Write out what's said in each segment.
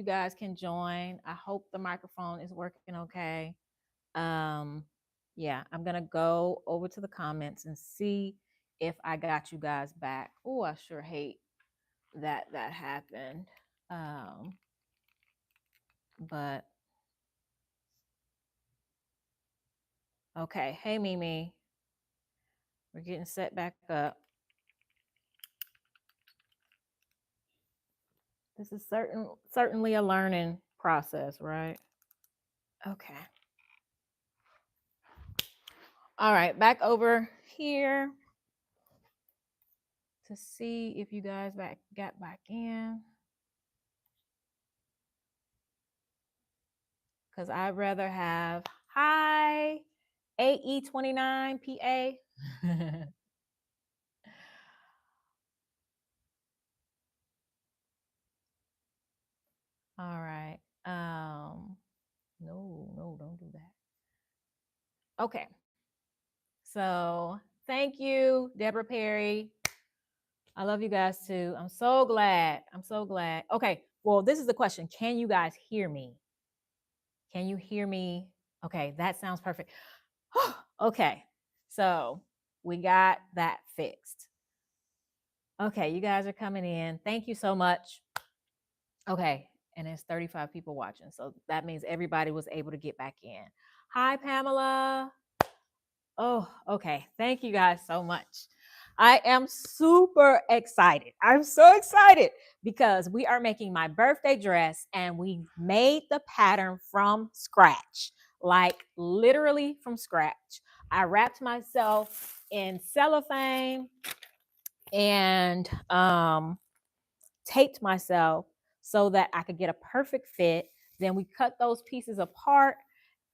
you guys can join. I hope the microphone is working okay. Yeah, I'm gonna go over to the comments and see if I got you guys back. Oh, I sure hate that happened. But okay. Hey Mimi, we're getting set back up. This is certainly a learning process, right? Okay. All right, back over here to see if you guys got back in. Because I'd rather have hi AE29PA. All right. No, don't do that. Okay. So thank you, Deborah Perry. I love you guys too. I'm so glad. I'm so glad. Okay. Well, this is the question. Can you guys hear me? Can you hear me? Okay, that sounds perfect. Okay. So we got that fixed. Okay, you guys are coming in. Thank you so much. Okay, and it's 35 people watching. So that means everybody was able to get back in. Hi, Pamela. Oh, okay. Thank you guys so much. I am super excited. I'm so excited because we are making my birthday dress and we made the pattern from scratch, like literally from scratch. I wrapped myself in cellophane and taped myself so that I could get a perfect fit. Then we cut those pieces apart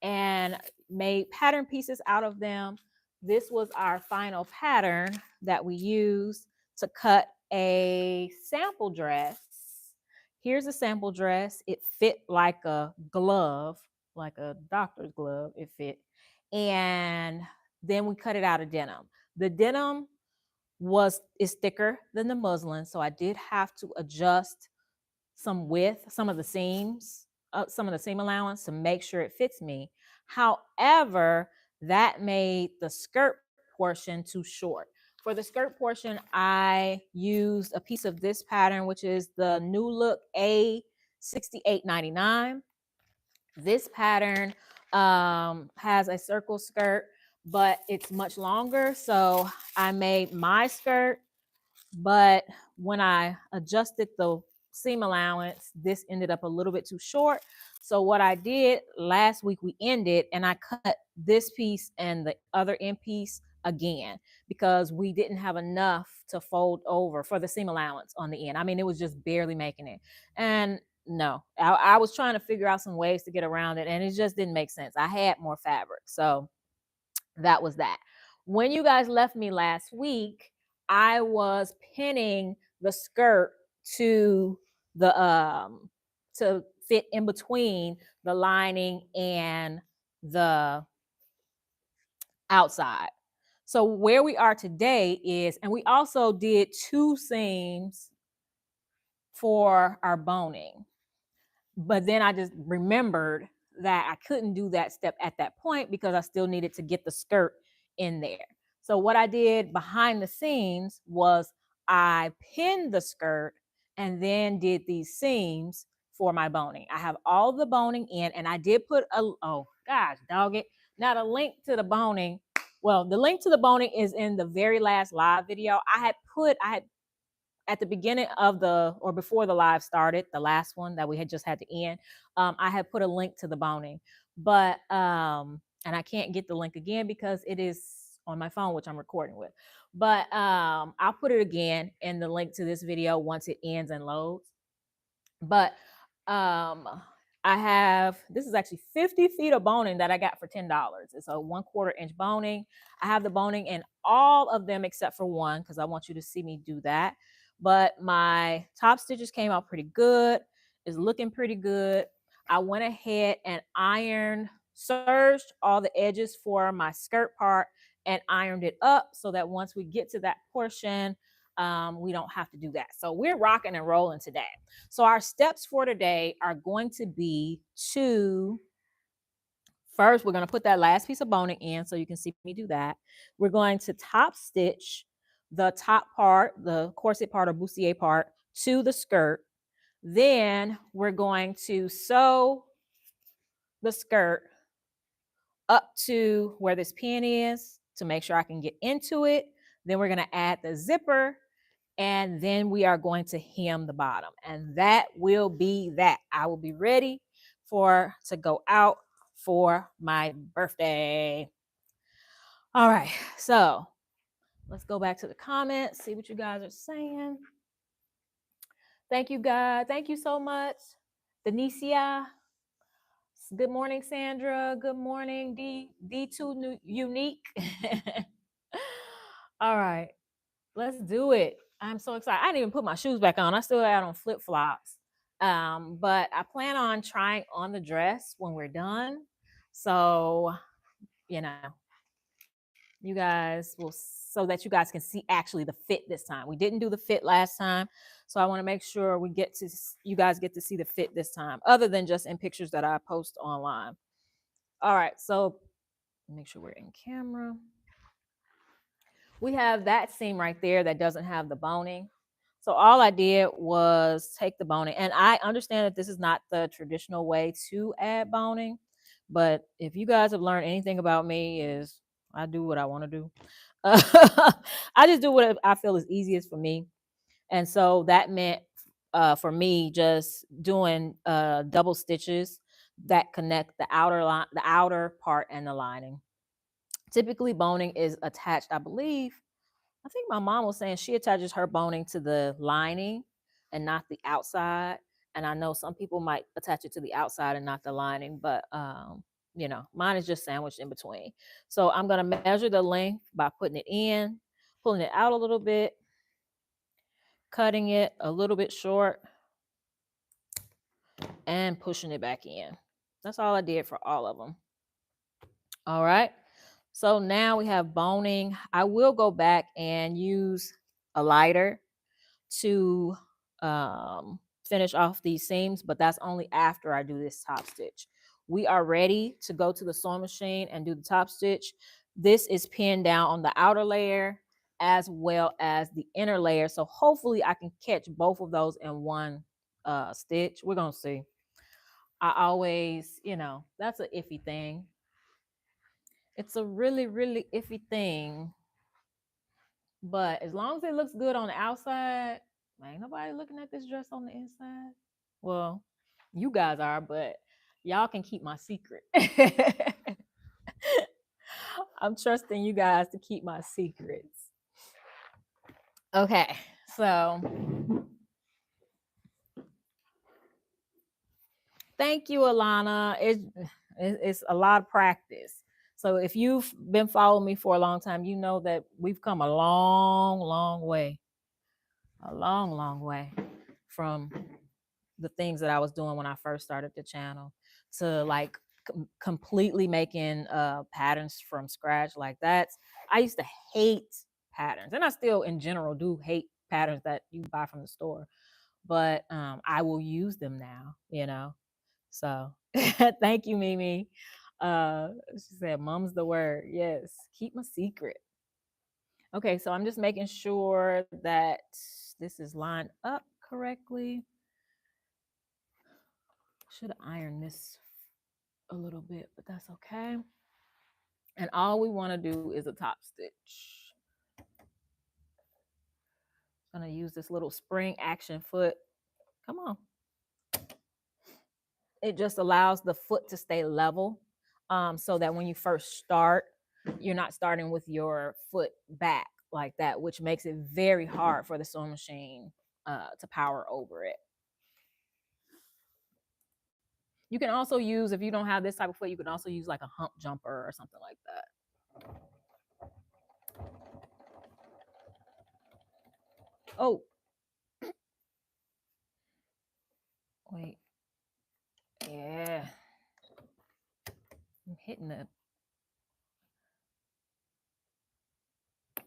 and made pattern pieces out of them. This was our final pattern that we used to cut a sample dress. Here's a sample dress. It fit like a glove, like a doctor's glove. It fit. And then we cut it out of denim. The denim is thicker than the muslin, so I did have to adjust some width, some of the seams, some of the seam allowance to make sure it fits me. However, that made the skirt portion too short. For the skirt portion, I used a piece of this pattern, which is the New Look A6899. This pattern has a circle skirt, but it's much longer. So I made my skirt, but when I adjusted the seam allowance, this ended up a little bit too short. So what I did last week, we ended and I cut this piece and the other end piece again because we didn't have enough to fold over for the seam allowance on the end. I mean, it was just barely making it. And no, I was trying to figure out some ways to get around it and it just didn't make sense. I had more fabric. So that was that. When you guys left me last week, I was pinning the skirt to the to fit in between the lining and the outside. So where we are today is, and we also did 2 seams for our boning. But then I just remembered that I couldn't do that step at that point because I still needed to get the skirt in there. So what I did behind the scenes was I pinned the skirt and then did these seams for my boning. I have all the boning in and I did put oh gosh, dog it. Now the link to the boning, well, the link to the boning is in the very last live video. I had at the beginning of or before the live started, the last one that we had just had to end, I had put a link to the boning, but and I can't get the link again because it is on my phone, which I'm recording with. But I'll put it again in the link to this video once it ends and loads. But this is actually 50 feet of boning that I got for $10. It's a 1/4 inch boning. I have the boning in all of them except for one because I want you to see me do that. But my top stitches came out pretty good. It's looking pretty good. I went ahead and serged all the edges for my skirt part and ironed it up so that once we get to that portion, we don't have to do that. So we're rocking and rolling today. So our steps for today are going to be to first, we're going to put that last piece of boning in so you can see me do that. We're going to top stitch the top part, the corset part or bustier part, to the skirt. Then we're going to sew the skirt up to where this pin is to make sure I can get into it. Then we're going to add the zipper, and then we are going to hem the bottom. And that will be that. I will be ready to go out for my birthday. All right, so let's go back to the comments, see what you guys are saying. Thank you, guys. Thank you so much. Denicia. Good morning, Sandra. Good morning, D2 Unique. All right, let's do it. I'm so excited. I didn't even put my shoes back on. I still had on flip-flops. But I plan on trying on the dress when we're done. So, you know, you guys will, so that you guys can see actually the fit this time. We didn't do the fit last time. So I want to make sure you guys get to see the fit this time, other than just in pictures that I post online. All right, so make sure we're in camera. We have that seam right there that doesn't have the boning. So all I did was take the boning, and I understand that this is not the traditional way to add boning, but if you guys have learned anything about me, is I do what I want to do. I just do what I feel is easiest for me. And so that meant for me just doing double stitches that connect the outer part and the lining. Typically boning is attached, I think my mom was saying she attaches her boning to the lining and not the outside. And I know some people might attach it to the outside and not the lining, but mine is just sandwiched in between. So I'm going to measure the length by putting it in, pulling it out a little bit, cutting it a little bit short, and pushing it back in. That's all I did for all of them. All right. So now we have boning. I will go back and use a lighter to finish off these seams, but that's only after I do this top stitch. We are ready to go to the sewing machine and do the top stitch. This is pinned down on the outer layer as well as the inner layer. So hopefully I can catch both of those in one stitch. We're going to see. I always, that's an iffy thing. It's a really, really iffy thing. But as long as it looks good on the outside, ain't nobody looking at this dress on the inside. Well, you guys are, but y'all can keep my secret. I'm trusting you guys to keep my secrets. Okay, so thank you, Alana. It's a lot of practice. So if you've been following me for a long time, you know that we've come a long, long way. A long, long way from the things that I was doing when I first started the channel to like completely making patterns from scratch like that. I used to hate patterns, and I still in general do hate patterns that you buy from the store, but I will use them now. So thank you, Mimi. She said, "Mum's the word." Yes, keep my secret. Okay, so I'm just making sure that this is lined up correctly. Should have ironed this a little bit, but that's okay. And all we want to do is a top stitch. I'm going to use this little spring action foot. Come on. It just allows the foot to stay level so that when you first start, you're not starting with your foot back like that, which makes it very hard for the sewing machine to power over it. You can also use, if you don't have this type of foot, you can also use like a hump jumper or something like that. Oh. Wait. Yeah. I'm hitting the.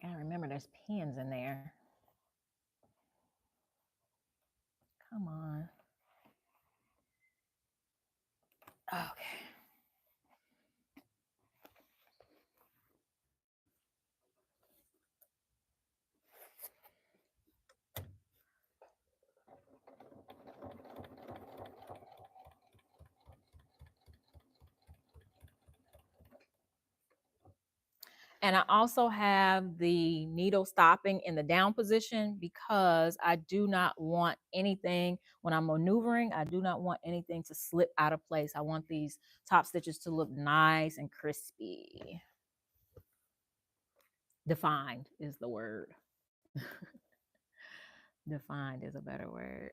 I remember there's pins in there. Come on. Okay. And I also have the needle stopping in the down position because I do not want anything, when I'm maneuvering, I do not want anything to slip out of place. I want these top stitches to look nice and crispy. Defined is the word. Defined is a better word.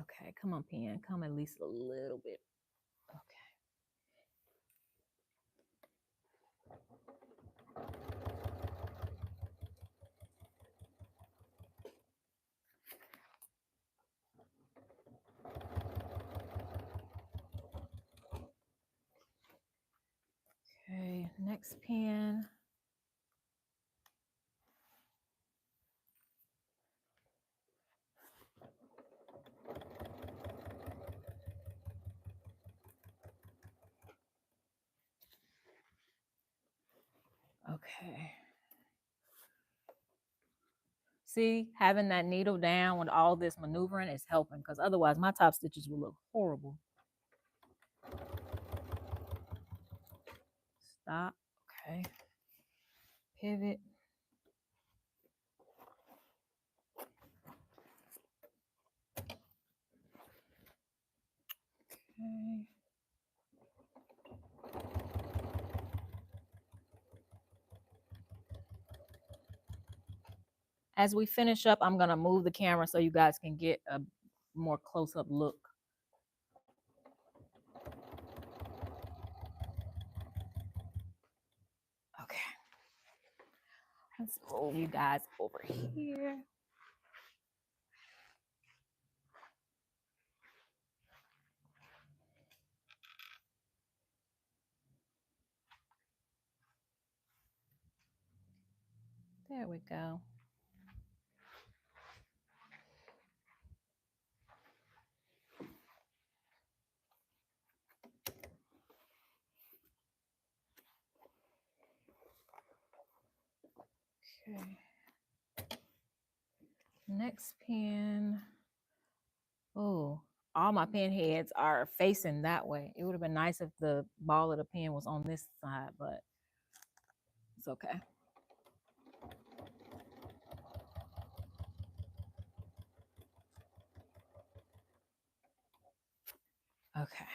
Okay, come on, pen. Come at least a little bit. Okay, next pen. Okay. See, having that needle down with all this maneuvering is helping, because otherwise my top stitches will look horrible. Stop. Okay. Pivot. Okay. As we finish up, I'm going to move the camera so you guys can get a more close-up look. Okay. Let's move you guys over here. There we go. Okay. Next pen. Oh, all my pen heads are facing that way. It would have been nice if the ball of the pen was on this side, but it's okay. Okay.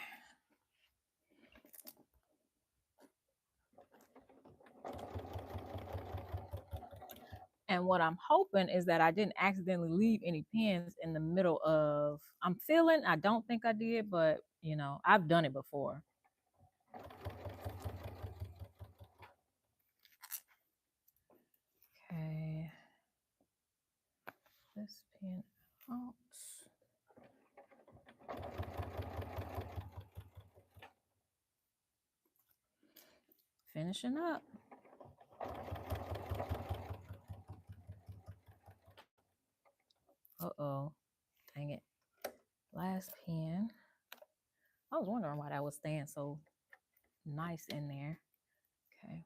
And what I'm hoping is that I didn't accidentally leave any pins in the middle of, I'm feeling, I don't think I did, but you know, I've done it before. Okay. This pin out. Finishing up. Uh-oh. Dang it. Last pin. I was wondering why that was staying so nice in there. Okay.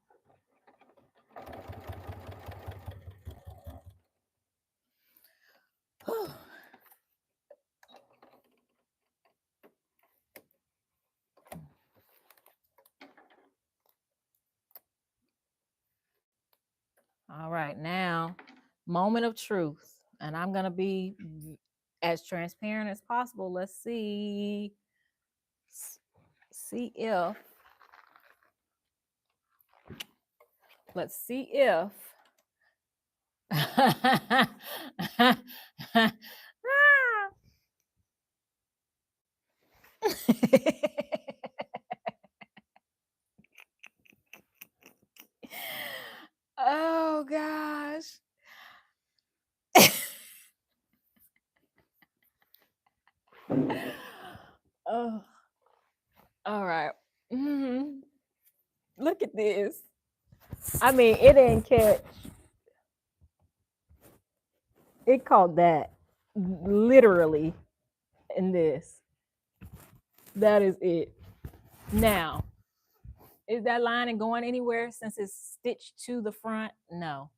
All right, now, moment of truth. And I'm going to be as transparent as possible. Let's see if, let's see if, oh gosh. Oh, all right. Mm-hmm. Look at this. I mean, it didn't catch. It caught that literally and this. That is it. Now, is that lining going anywhere since it's stitched to the front? No.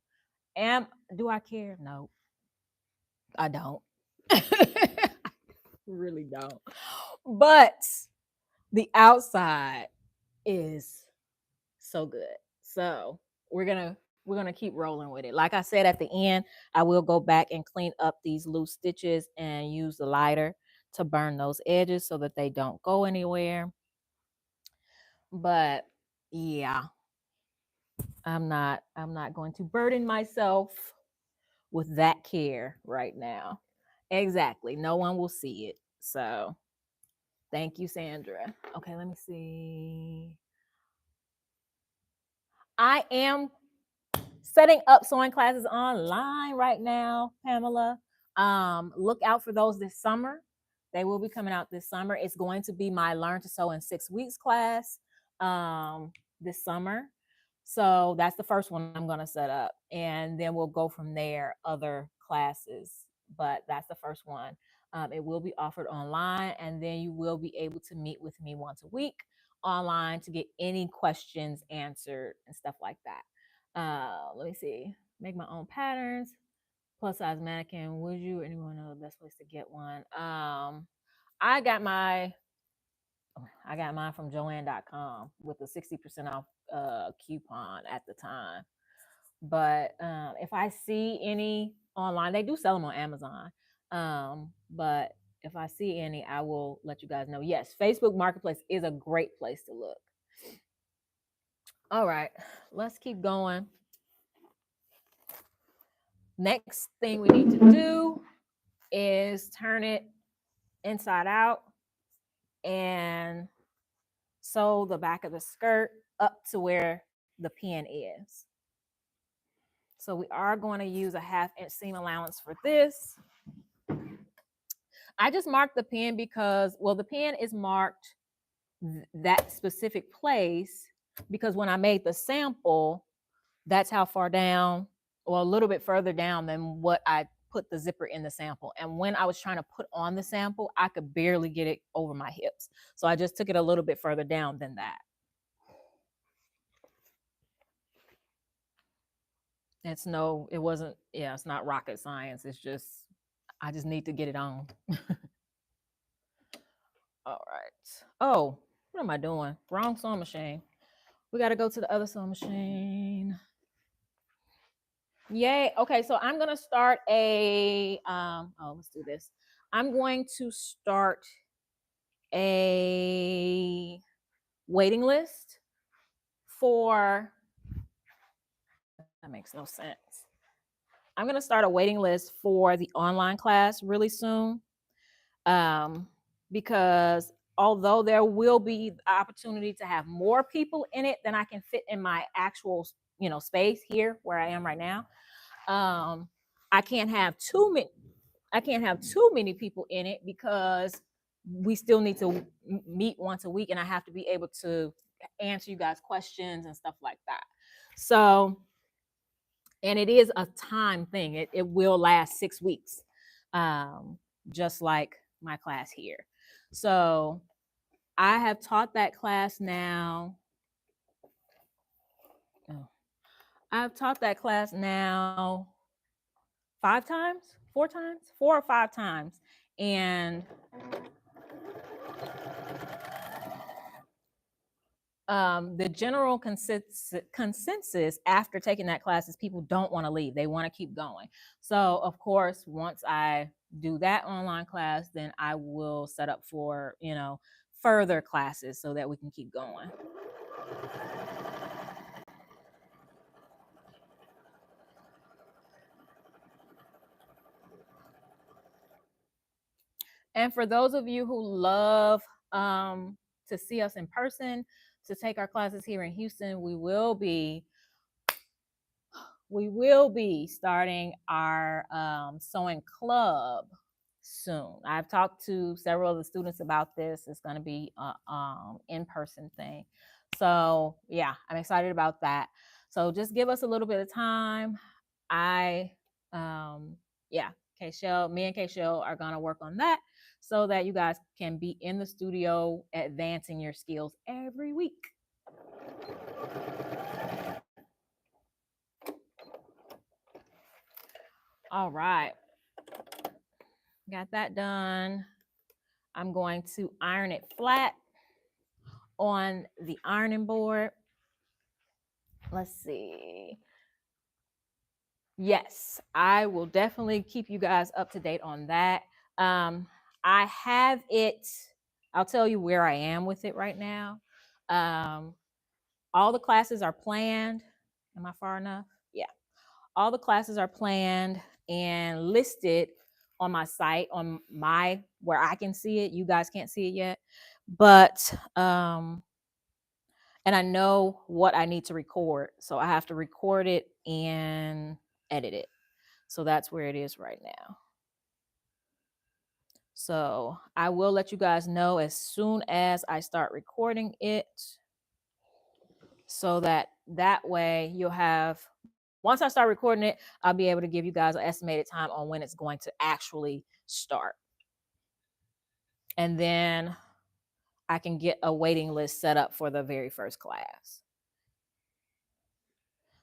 Do I care? No, I don't. Really don't. But the outside is so good. So we're gonna keep rolling with it. Like I said at the end, I will go back and clean up these loose stitches and use the lighter to burn those edges so that they don't go anywhere. But yeah, I'm not going to burden myself with that care right now. Exactly. No one will see it. So thank you, Sandra. Okay, let me see. I am setting up sewing classes online right now, Pamela. Look out for those this summer. They will be coming out this summer. It's going to be my Learn to Sew in 6 weeks class this summer. So that's the first one I'm going to set up. And then we'll go from there, other classes. But that's the first one. It will be offered online, and then you will be able to meet with me once a week online to get any questions answered and stuff like that. Let me see. Make my own patterns. Plus size mannequin. Would you or anyone know the best place to get one? I got mine from Joanne.com with a 60% off coupon at the time. But if I see any online, they do sell them on Amazon. But if I see any, I will let you guys know. Yes, Facebook Marketplace is a great place to look. All right, let's keep going. Next thing we need to do is turn it inside out and sew the back of the skirt up to where the pin is. So we are going to use a 1/2 inch seam allowance for this. I just marked the pin because, well, the pin is marked that specific place because when I made the sample, that's how far down, or a little bit further down than what I put the zipper in the sample. And when I was trying to put on the sample, I could barely get it over my hips. So I just took it a little bit further down than that. It's not rocket science. It's just, I just need to get it on. All right. Oh, what am I doing? Wrong sewing machine. We got to go to the other sewing machine. Yay. Okay, so I'm going to start let's do this. I'm going to start a waiting list for, that makes no sense. I'm going to start a waiting list for the online class really soon. Because although there will be the opportunity to have more people in it than I can fit in my actual, space here where I am right now, I can't have too many people in it because we still need to meet once a week, and I have to be able to answer you guys questions and stuff like that. So, and it is a time thing. It will last 6 weeks, just like my class here. So I have taught that class now. I've taught that class now 4 or 5 times. And the general consensus after taking that class is people don't want to leave. They want to keep going. So of course, once I do that online class, then I will set up for, further classes so that we can keep going. And for those of you who love to see us in person, to take our classes here in Houston, we will be starting our sewing club soon. I've talked to several of the students about this. It's going to be an in-person thing. So yeah, I'm excited about that. So just give us a little bit of time. Me and K-Shell are going to work on that so that you guys can be in the studio advancing your skills every week. All right. Got that done. I'm going to iron it flat on the ironing board. Let's see. Yes, I will definitely keep you guys up to date on that. I have it, I'll tell you where I am with it right now. All the classes are planned. Am I far enough? Yeah. All the classes are planned and listed on my site, on my, where I can see it. You guys can't see it yet. But and I know what I need to record. So I have to record it and edit it. So that's where it is right now. So I will let you guys know as soon as I start recording it, so that way you'll have, once I start recording it, I'll be able to give you guys an estimated time on when it's going to actually start. And then I can get a waiting list set up for the very first class.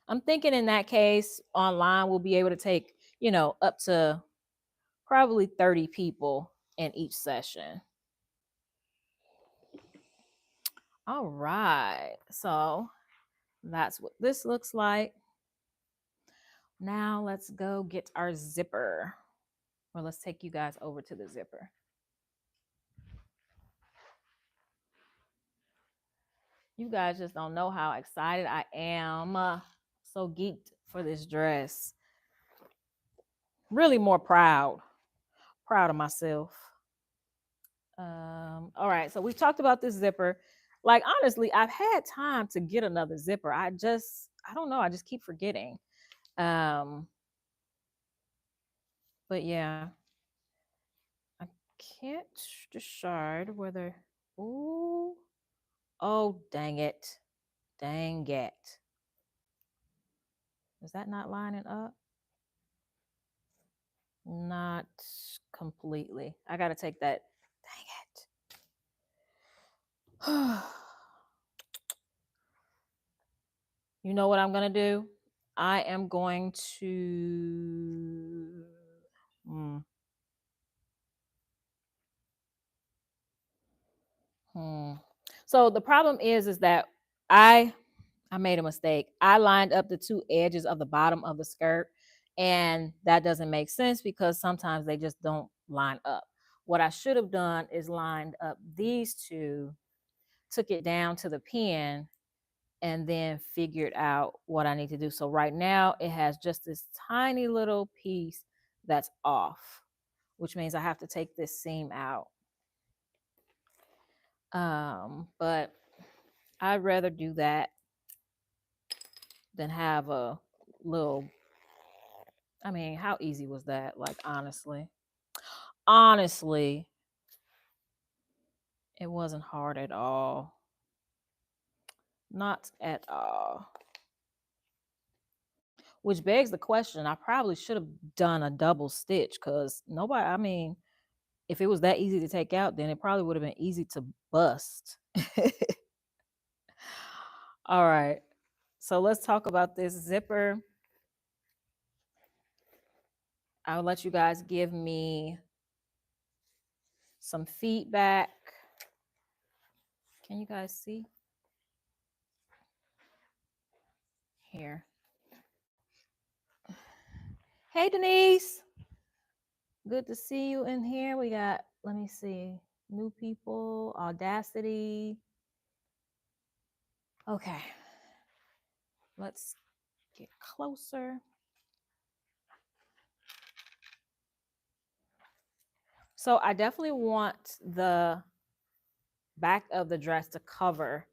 I'm thinking in that case, online we'll be able to take, up to probably 30 people in each session. All right. So that's what this looks like. Now let's go get our zipper. Or let's take you guys over to the zipper. You guys just don't know how excited I am. So geeked for this dress. Really more proud of myself. All right, so we talked about this zipper. Like, honestly, I've had time to get another zipper. I don't know, I just keep forgetting. But yeah, I can't decide whether, oh, dang it. Dang it. Is that not lining up? Not completely. I got to take that. Dang it. You know what I'm going to do? I am going to. So the problem is that I made a mistake. I lined up the two edges of the bottom of the skirt, and that doesn't make sense because sometimes they just don't line up. What I should have done is lined up these two, took it down to the pin, and then figured out what I need to do. So right now it has just this tiny little piece that's off, which means I have to take this seam out. But I'd rather do that than have a little, I mean, how easy was that? Like, honestly, it wasn't hard at all. Not at all. Which begs the question, I probably should have done a double stitch because nobody, I mean, if it was that easy to take out, then it probably would have been easy to bust. All right. So let's talk about this zipper. I'll let you guys give me some feedback. Can you guys see? Here. Hey, Denise. Good to see you in here. We got, let me see, new people, Audacity. Okay. Let's get closer. So I definitely want the back of the dress to cover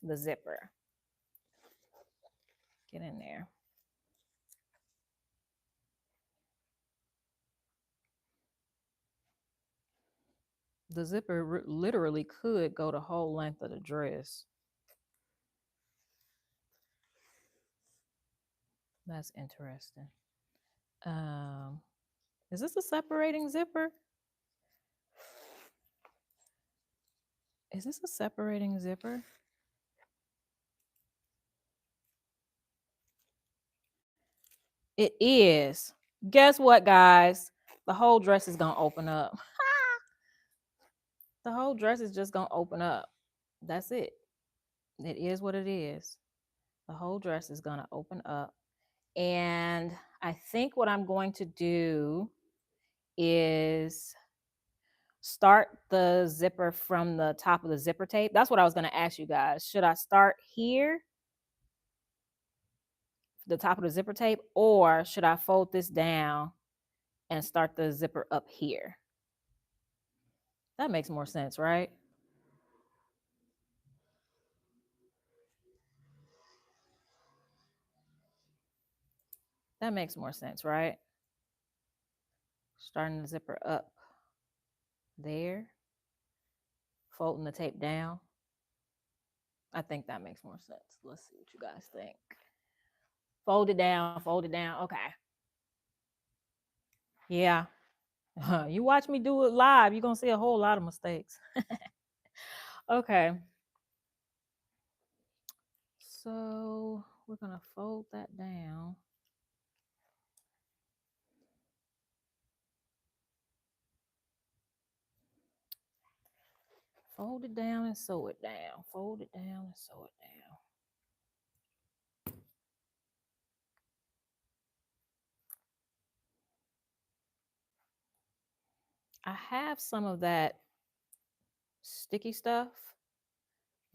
the zipper. Get in there. The zipper literally could go the whole length of the dress. That's interesting. Is this a separating zipper? Is this a separating zipper? It is. Guess what, guys? The whole dress is gonna open up. The whole dress is just gonna open up. That's it. It is what it is. The whole dress is gonna open up. And I think what I'm going to do is start the zipper from the top of the zipper tape. That's what I was gonna ask you guys. Should I start here, the top of the zipper tape, or should I fold this down and start the zipper up here? That makes more sense, right? That makes more sense, right? Starting the zipper up there, folding the tape down. I think that makes more sense. Let's see what you guys think. Fold it down, fold it down. Okay. Yeah. You watch me do it live, you're going to see a whole lot of mistakes. Okay. So we're going to fold that down. Fold it down and sew it down. Fold it down and sew it down. I have some of that sticky stuff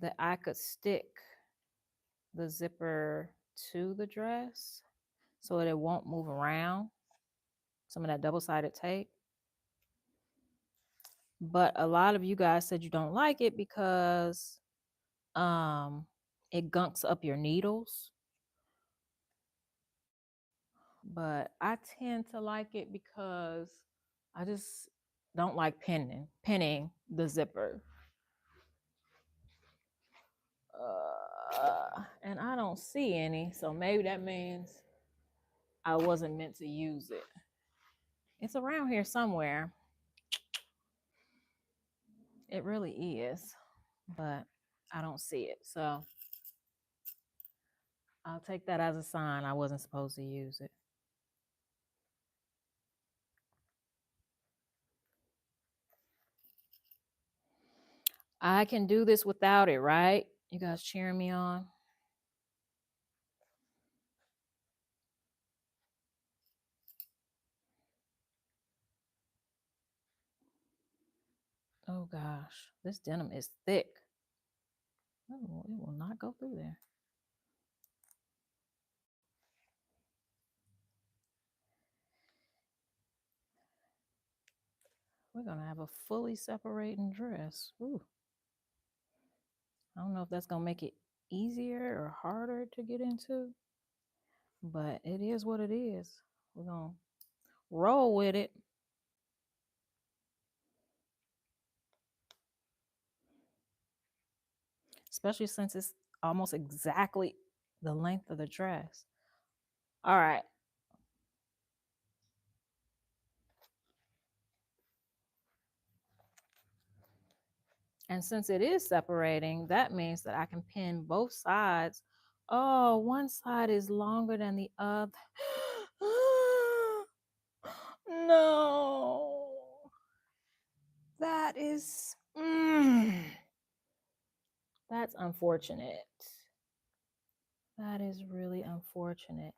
that I could stick the zipper to the dress so that it won't move around. Some of that double-sided tape. But a lot of you guys said you don't like it because it gunks up your needles. But I tend to like it because I just don't like pinning the zipper. And I don't see any, so maybe that means I wasn't meant to use it. It's around here somewhere. It really is, but I don't see it. So I'll take that as a sign I wasn't supposed to use it. I can do this without it, right? You guys cheering me on? Oh gosh, this denim is thick. Oh, it will not go through there. We're gonna have a fully separating dress. Ooh. I don't know if that's gonna make it easier or harder to get into, but it is what it is. We're gonna roll with it. Especially since it's almost exactly the length of the dress. All right. And since it is separating, that means that I can pin both sides. Oh, one side is longer than the other. No. That is, that's unfortunate. That is really unfortunate.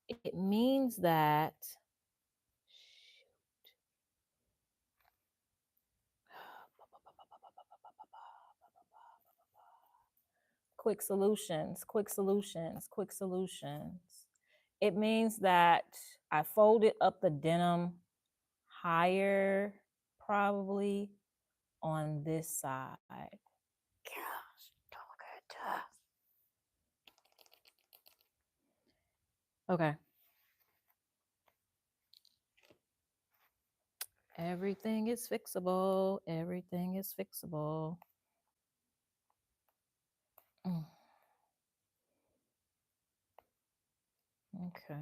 It means that, quick solutions, quick solutions, quick solutions. It means that I folded up the denim higher, probably on this side. Gosh, look at that. Okay. Everything is fixable. Everything is fixable. Okay.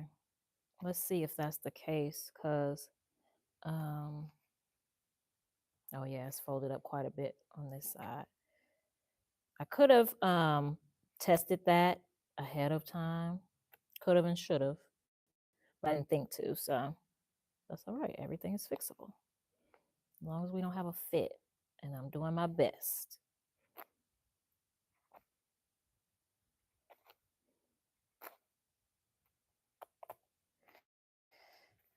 Let's see if that's the case, because oh yeah, it's folded up quite a bit on this side. I could have tested that ahead of time. Could have and should have. But I didn't think to, so that's all right. Everything is fixable. As long as we don't have a fit. And I'm doing my best.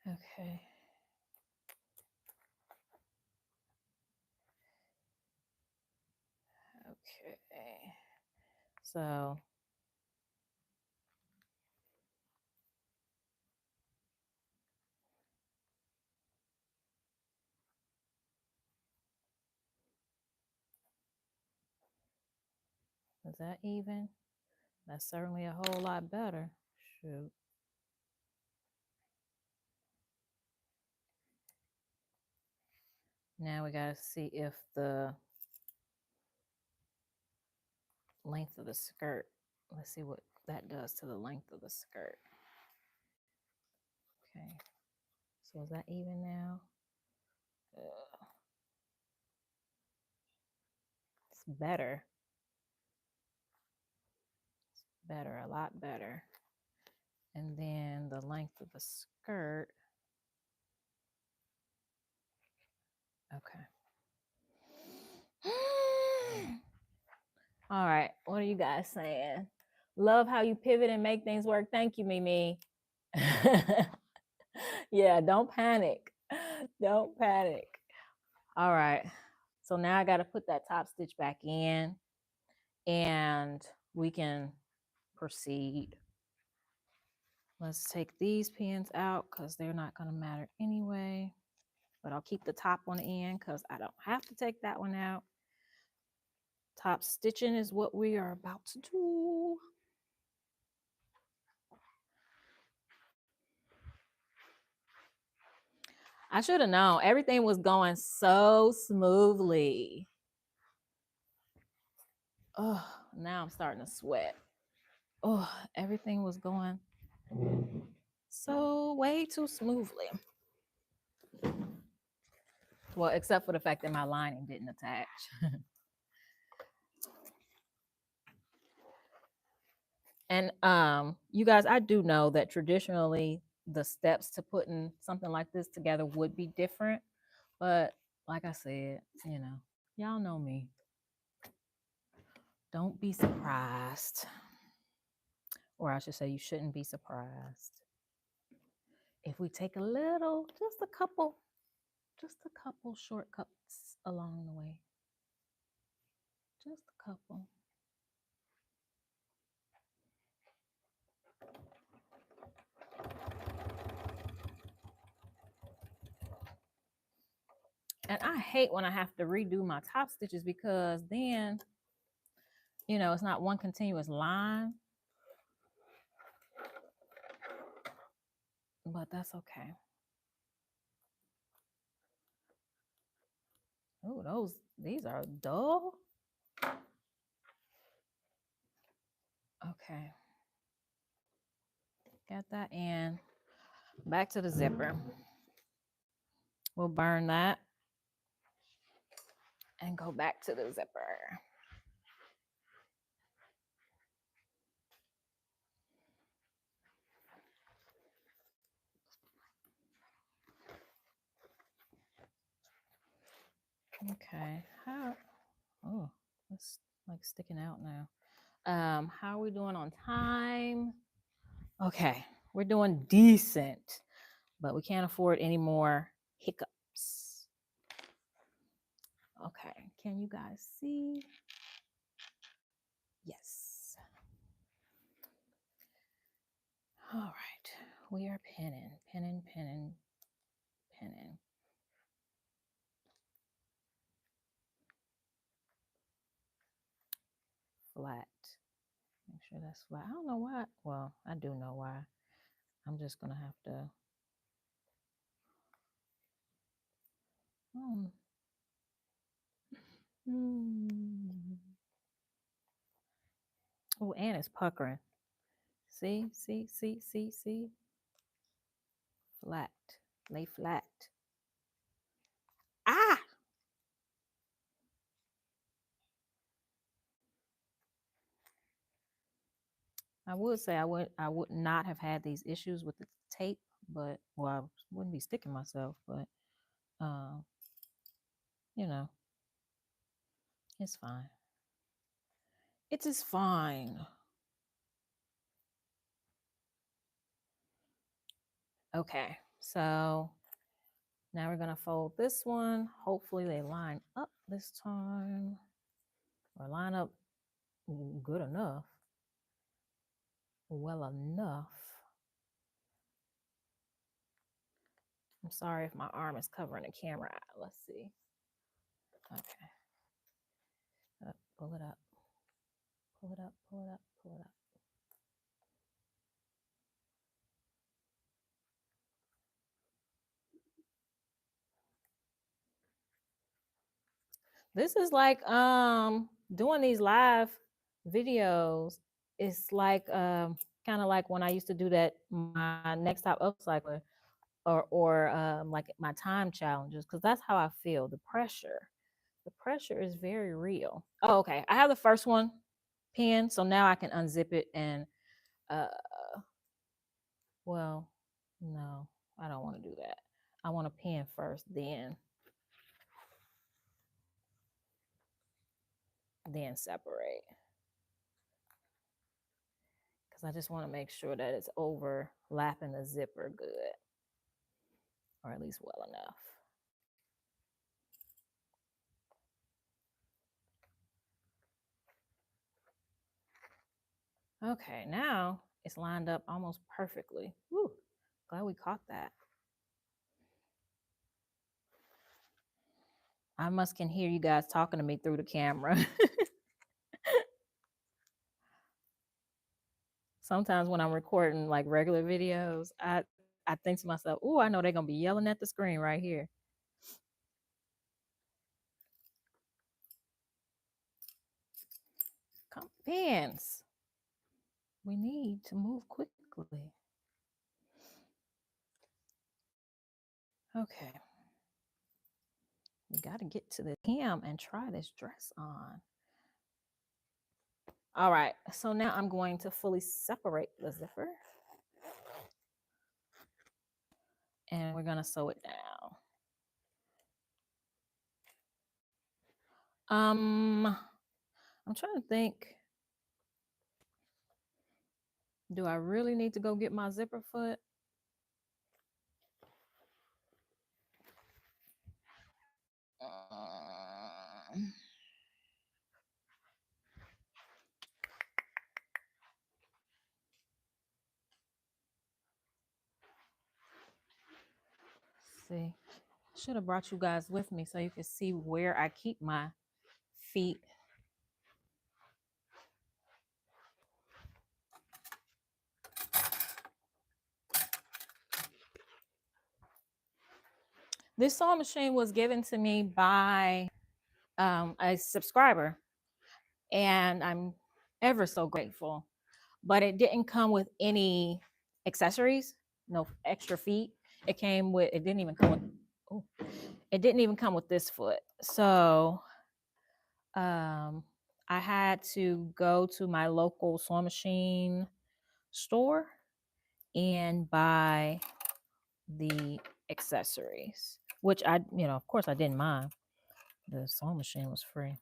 Okay. Okay. So is that even? That's certainly a whole lot better. Shoot. Now we got to see if the length of the skirt, let's see what that does to the length of the skirt. Okay. So is that even now? It's better. It's better, a lot better. And then the length of the skirt. Okay. All right. What are you guys saying? Love how you pivot and make things work. Thank you, Mimi. Yeah, don't panic. Don't panic. All right. So now I got to put that top stitch back in and we can proceed. Let's take these pins out because they're not going to matter anyway. But I'll keep the top one in because I don't have to take that one out. Top stitching is what we are about to do. I should have known. Everything was going so smoothly. Oh, now I'm starting to sweat. Oh, everything was going so way too smoothly. Well, except for the fact that my lining didn't attach. And you guys, I do know that traditionally the steps to putting something like this together would be different. But like I said, you know, y'all know me. Don't be surprised. Or I should say, you shouldn't be surprised if we take a little, just a couple shortcuts along the way. Just a couple. And I hate when I have to redo my top stitches because then, you know, it's not one continuous line. But that's okay. Oh, these are dull. Okay. Got that in. Back to the zipper. We'll burn that and go back to the zipper. Okay. Oh, it's like sticking out now. How are we doing on time? Okay, we're doing decent, but we can't afford any more hiccups. Okay, can you guys see? Yes. All right, we are pinning. Flat. Make sure that's flat. I don't know why. Well, I do know why. I'm just gonna have to. Oh, and it's puckering. See. Flat. Lay flat. Ah! I would say I would not have had these issues with the tape, but well, I wouldn't be sticking myself, but um, you know, it's fine. It is fine. Okay, so now we're gonna fold this one. Hopefully they line up this time, or line up good enough, well enough. I'm sorry if my arm is covering the camera. Let's see. Okay. Pull it up. Pull it up. Pull it up. Pull it up. This is like doing these live videos. It's like kind of like when I used to do that my next top upcycler or like my time challenges, because that's how I feel. The pressure is very real. Oh, okay. I have the first one pinned, so now I can unzip it and uh well, no, I don't want to do that. I want to pin first, then separate, because I just want to make sure that it's overlapping the zipper good, or at least well enough. Okay, now it's lined up almost perfectly. Woo, glad we caught that. I must can hear you guys talking to me through the camera. Sometimes when I'm recording like regular videos, I think to myself, "Oh, I know they're gonna be yelling at the screen right here." Come pants. We need to move quickly. Okay. We got to get to the hem and try this dress on. All right. So now I'm going to fully separate the zipper. And we're going to sew it down. I'm trying to think. Do I really need to go get my zipper foot? See, should have brought you guys with me so you could see where I keep my feet. This sewing machine was given to me by a subscriber, and I'm ever so grateful. But it didn't come with any accessories, no extra feet. It didn't even come with, oh, it didn't even come with this foot. So I had to go to my local sewing machine store and buy the accessories, which of course I didn't mind. The sewing machine was free.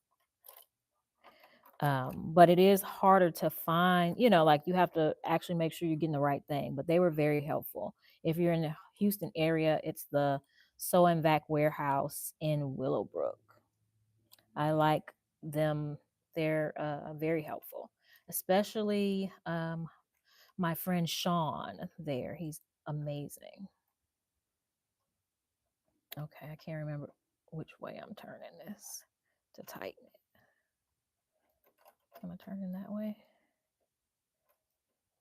But it is harder to find, like you have to actually make sure you're getting the right thing. But they were very helpful. If you're in the Houston area, it's the Sew and Vac warehouse in Willowbrook. I like them. They're very helpful, especially my friend Sean there. He's amazing. Okay, I can't remember which way I'm turning this to tighten it. Am I turning that way?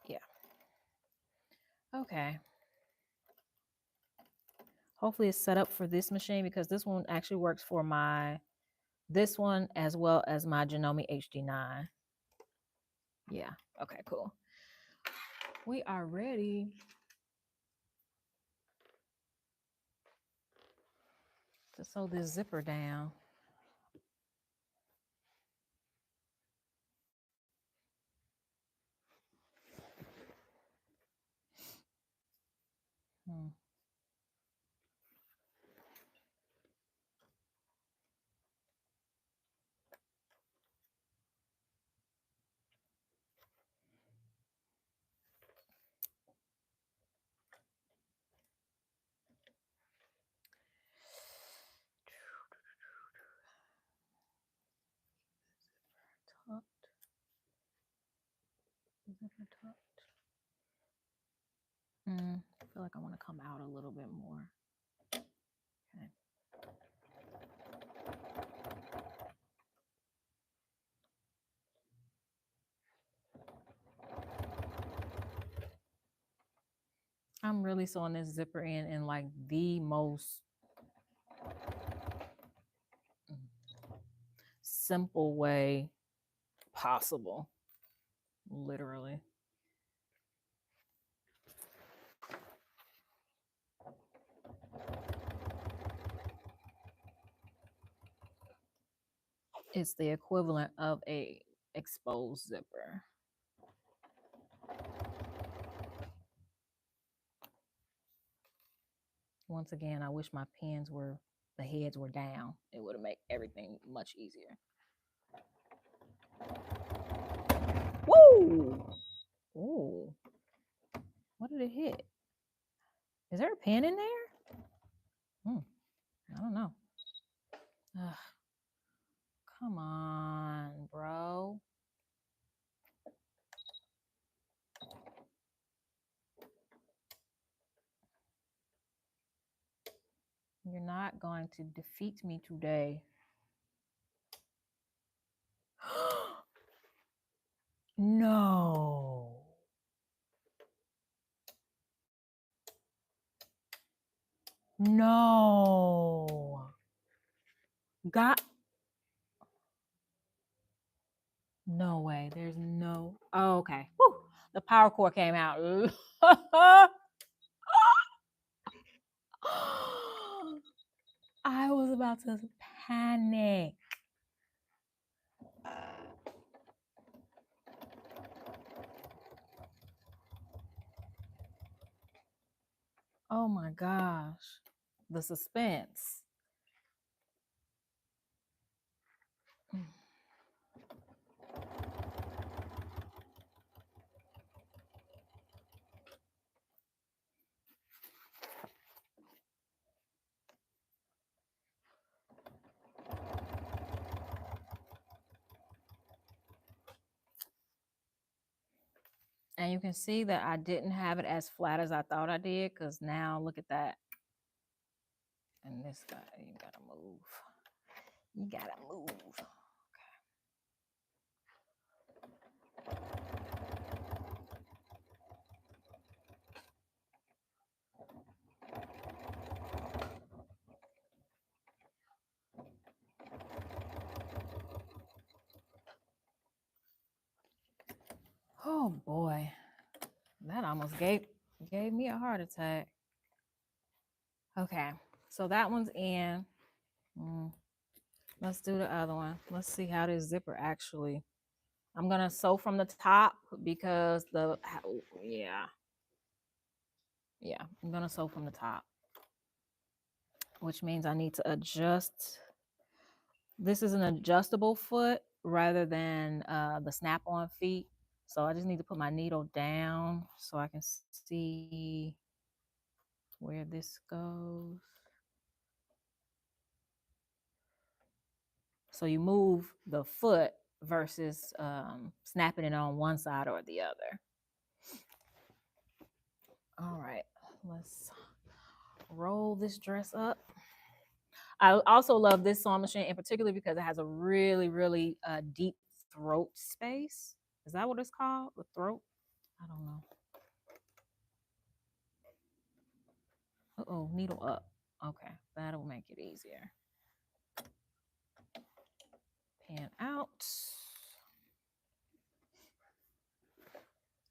Yeah. Okay. Hopefully it's set up for this machine, because this one actually works for this one as well as my Janome HD9. Yeah. Okay, cool. We are ready to sew this zipper down. I feel like I want to come out a little bit more. Okay. I'm really sewing this zipper in like the most simple way possible, literally. It's the equivalent of a exposed zipper. Once again, I wish my pins were, the heads were down. It would have made everything much easier. Woo! Ooh. What did it hit? Is there a pin in there? I don't know. Ugh. Come on, bro. You're not going to defeat me today. No. No. God. No way. There's no. Oh, okay. Woo. The power cord came out. I was about to panic. Oh my gosh. The suspense. And you can see that I didn't have it as flat as I thought I did, because now look at that. And this guy, you gotta move. You gotta move. Oh boy, that almost gave me a heart attack. Okay, so that one's in. Let's do the other one. Let's see how this zipper actually. I'm gonna sew from the top because yeah, I'm gonna sew from the top, which means I need to adjust. This is an adjustable foot rather than the snap-on feet. So I just need to put my needle down so I can see where this goes. So you move the foot versus snapping it on one side or the other. All right, let's roll this dress up. I also love this sewing machine in particular because it has a really, really deep throat space. Is that what it's called? The throat? I don't know. Uh-oh, needle up. Okay, that'll make it easier. Pan out.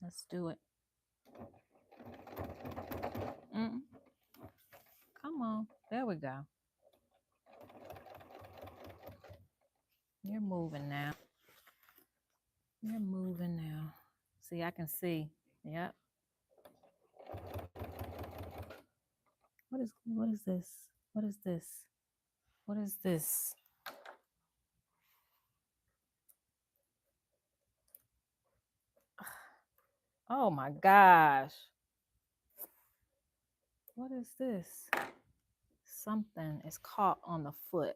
Let's do it. Come on. There we go. You're moving now. You're moving now. See, I can see. Yep. What is this? What is this? What is this? Oh my gosh. What is this? Something is caught on the foot.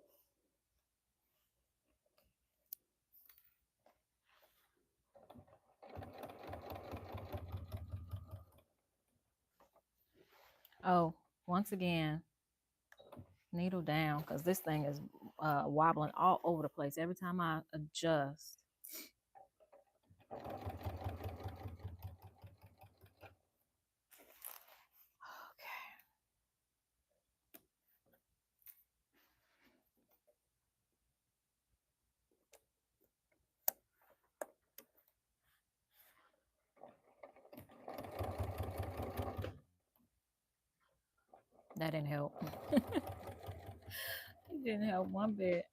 Oh, once again, needle down because this thing is wobbling all over the place every time I adjust. That didn't help. It didn't help one bit.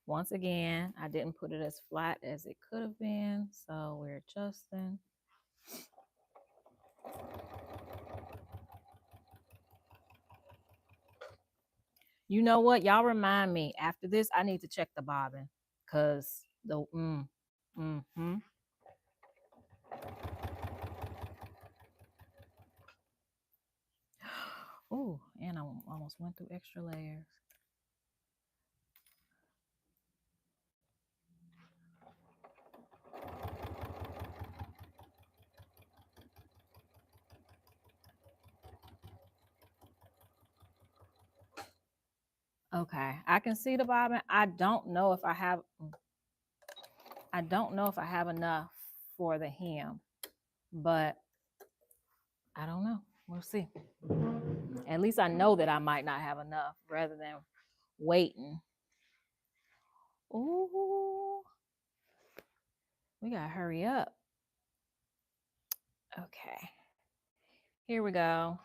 Once again, I didn't put it as flat as it could have been, so we're adjusting. You know what? Y'all remind me. After this, I need to check the bobbin because the Oh, and I almost went through extra layers. Okay, I can see the bobbin. I don't know if I have enough for the hem, but I don't know. We'll see. At least I know that I might not have enough rather than waiting. Ooh, we gotta hurry up. Okay, here we go.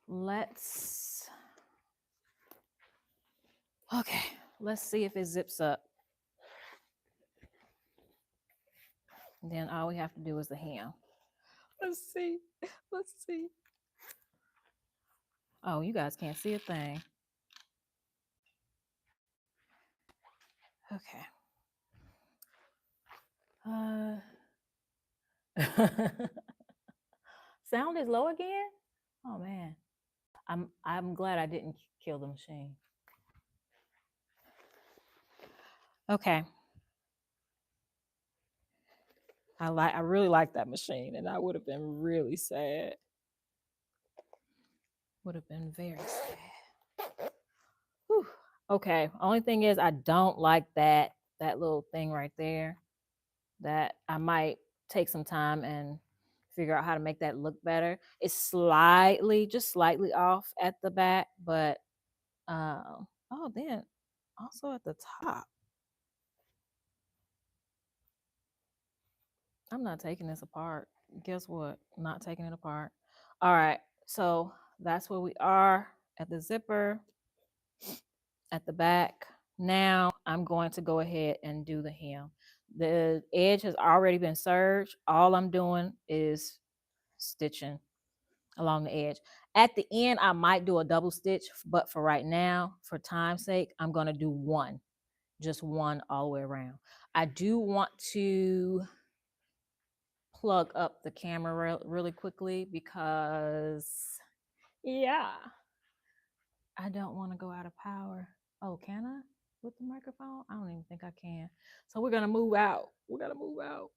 Let's see if it zips up. And then all we have to do is the hem. Let's see. Oh, you guys can't see a thing. Okay. Sound is low again? Oh man. I'm glad I didn't kill the machine. Okay. I really like that machine, and I would have been really sad. Would have been very sad. Whew. Okay. Only thing is I don't like that little thing right there. That I might take some time and figure out how to make that look better. It's just slightly off at the back, but then also at the top. I'm not taking this apart. Guess what? I'm not taking it apart. All right. So that's where we are at the zipper at the back. Now I'm going to go ahead and do the hem. The edge has already been serged. All I'm doing is stitching along the edge. At the end, I might do a double stitch, but for right now, for time's sake, I'm going to do one, just one all the way around. I do want to plug up the camera really quickly because, yeah, I don't want to go out of power. Oh, can I with the microphone? I don't even think I can. So we're going to move out. We got to move out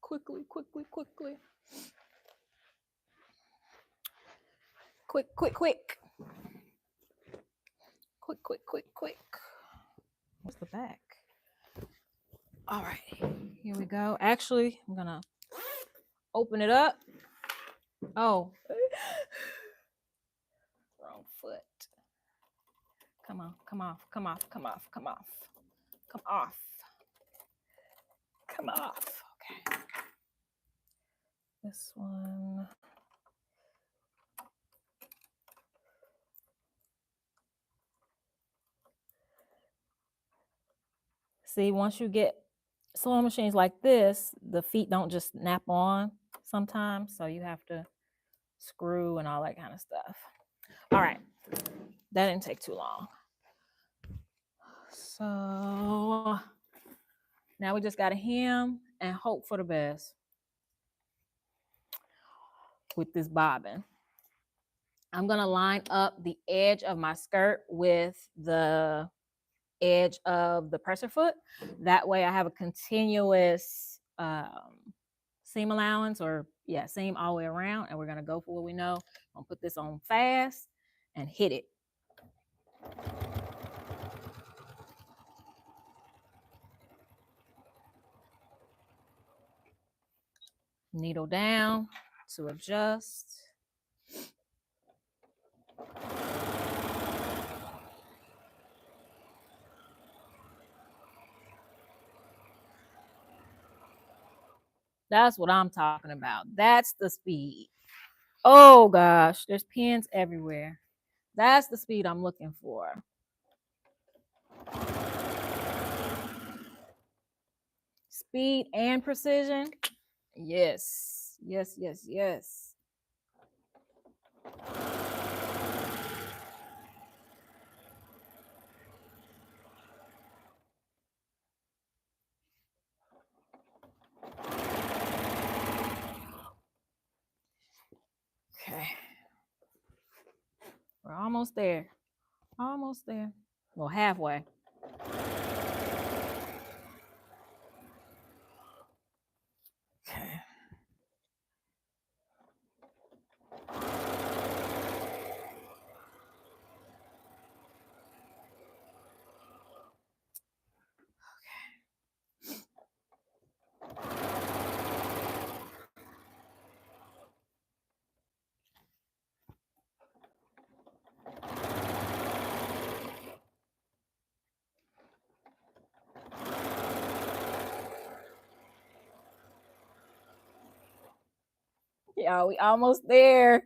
quickly. Quick. What's the back? All right, here we go. Actually, I'm gonna open it up. Oh, wrong foot. Come on, come off. Okay. This one. See, once you get sewing machines like this, the feet don't just snap on sometimes, so you have to screw and all that kind of stuff. All right, that didn't take too long. So now we just got to hem and hope for the best with this bobbin. I'm going to line up the edge of my skirt with the edge of the presser foot. That way I have a continuous seam allowance, or Yeah, seam all the way around, and we're gonna go for what we know. I'm gonna put this on fast and hit it. Needle down to adjust. That's what I'm talking about. That's the speed. Oh gosh, there's pins everywhere. That's the speed I'm looking for. Speed and precision. Yes, yes, yes, yes. Okay. We're almost there. Almost there. Well, halfway. Okay. Yeah, we almost there.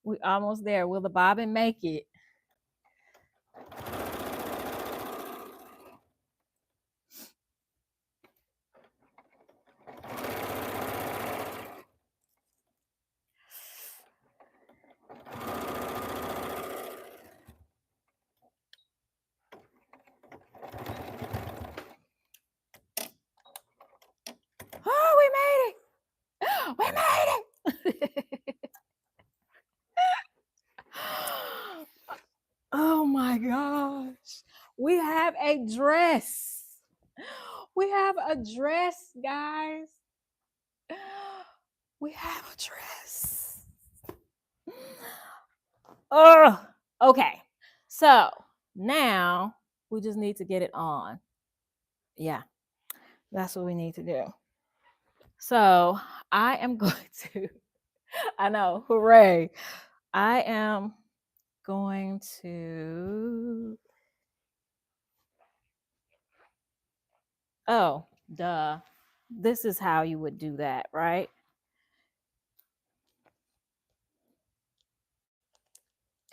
We almost there. Will the bobbin make it? Oh, we made it. We made it. Oh my gosh. We have a dress. We have a dress, guys. We have a dress. Oh, okay. So now we just need to get it on. Yeah, that's what we need to do. So I am going to, I know, hooray. I am going to, oh, duh. This is how you would do that, right?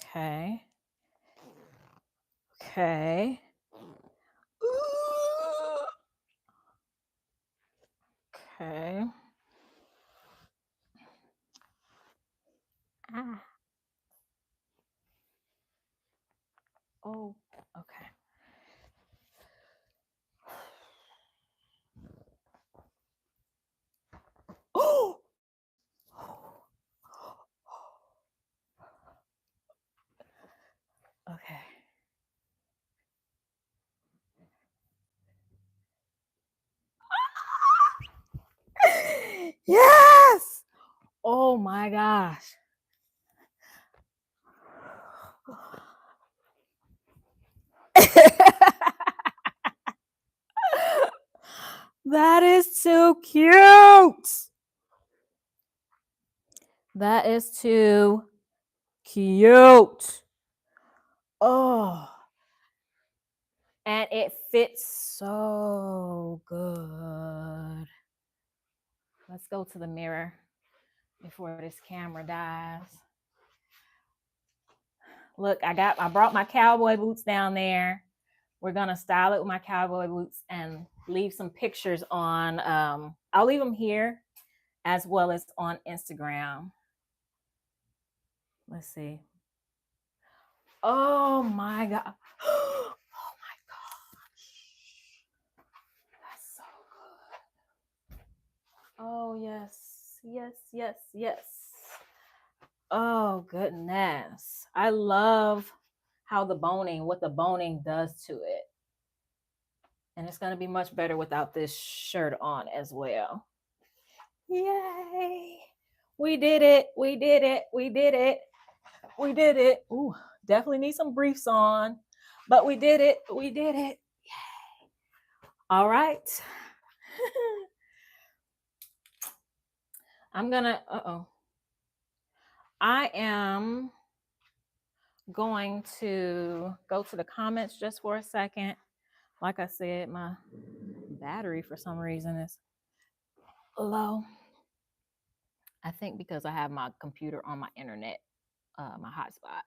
Okay. Okay. Okay. Ah. Oh, okay. Oh, okay. Yes. Oh my gosh. That is too cute. That is too cute. Oh. And it fits so good. Let's go to the mirror before this camera dies. Look, I brought my cowboy boots down there. We're gonna style it with my cowboy boots and leave some pictures on. I'll leave them here as well as on Instagram. Let's see. Oh my god. Oh my gosh. That's so good. Oh yes. Yes, yes, yes. Oh goodness. I love how what the boning does to it. And it's going to be much better without this shirt on as well. Yay. We did it. We did it. We did it. We did it. Ooh, definitely need some briefs on, but we did it. We did it. Yay. All right. I'm gonna, I am going to go to the comments just for a second. Like I said, my battery for some reason is low. I think because I have my computer on my internet, my hotspot.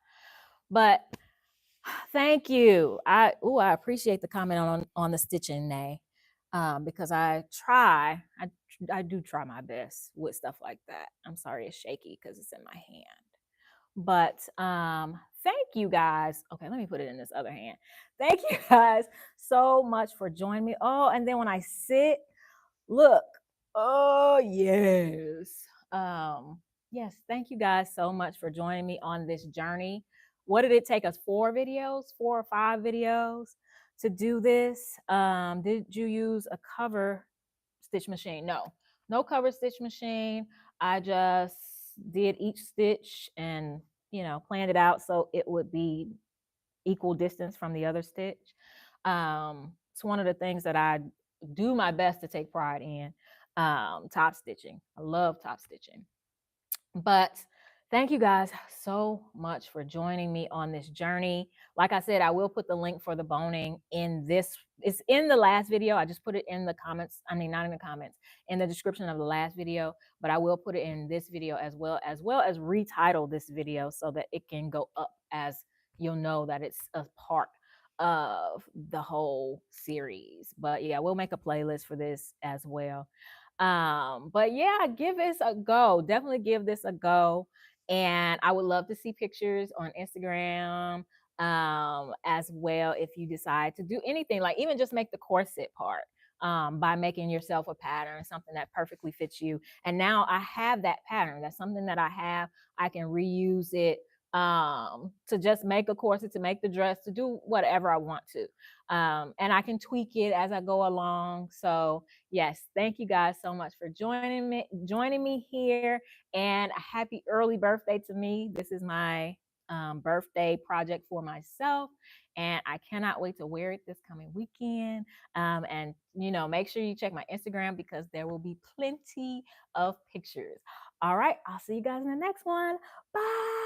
But thank you. I appreciate the comment on the stitching, Nay, because I do try my best with stuff like that. I'm sorry it's shaky because it's in my hand. But thank you guys. Okay, let me put it in this other hand. Thank you guys so much for joining me. Oh, and then when I sit, look. Oh, yes. Yes, thank you guys so much for joining me on this journey. What did it take us? 4 or 5 videos to do this? Did you use a cover stitch machine? No cover stitch machine. I just did each stitch and, planned it out so it would be equal distance from the other stitch. It's one of the things that I do my best to take pride in, top stitching. I love top stitching. But thank you guys so much for joining me on this journey. Like I said, I will put the link for the boning in this. It's in the last video. I just put it in the comments. I mean, not in the comments, in the description of the last video, but I will put it in this video as well as retitle this video so that it can go up, as you'll know that it's a part of the whole series. But yeah, we'll make a playlist for this as well. But yeah, give this a go. Definitely give this a go. And I would love to see pictures on Instagram as well if you decide to do anything, like even just make the corset part by making yourself a pattern, something that perfectly fits you. And now I have that pattern. That's something that I have. I can reuse it to just make a corset, to make the dress, to do whatever I want to. And I can tweak it as I go along. So yes, thank you guys so much for joining me here, and a happy early birthday to me. This is my birthday project for myself, and I cannot wait to wear it this coming weekend. And make sure you check my Instagram because there will be plenty of pictures. All right, I'll see you guys in the next one. Bye.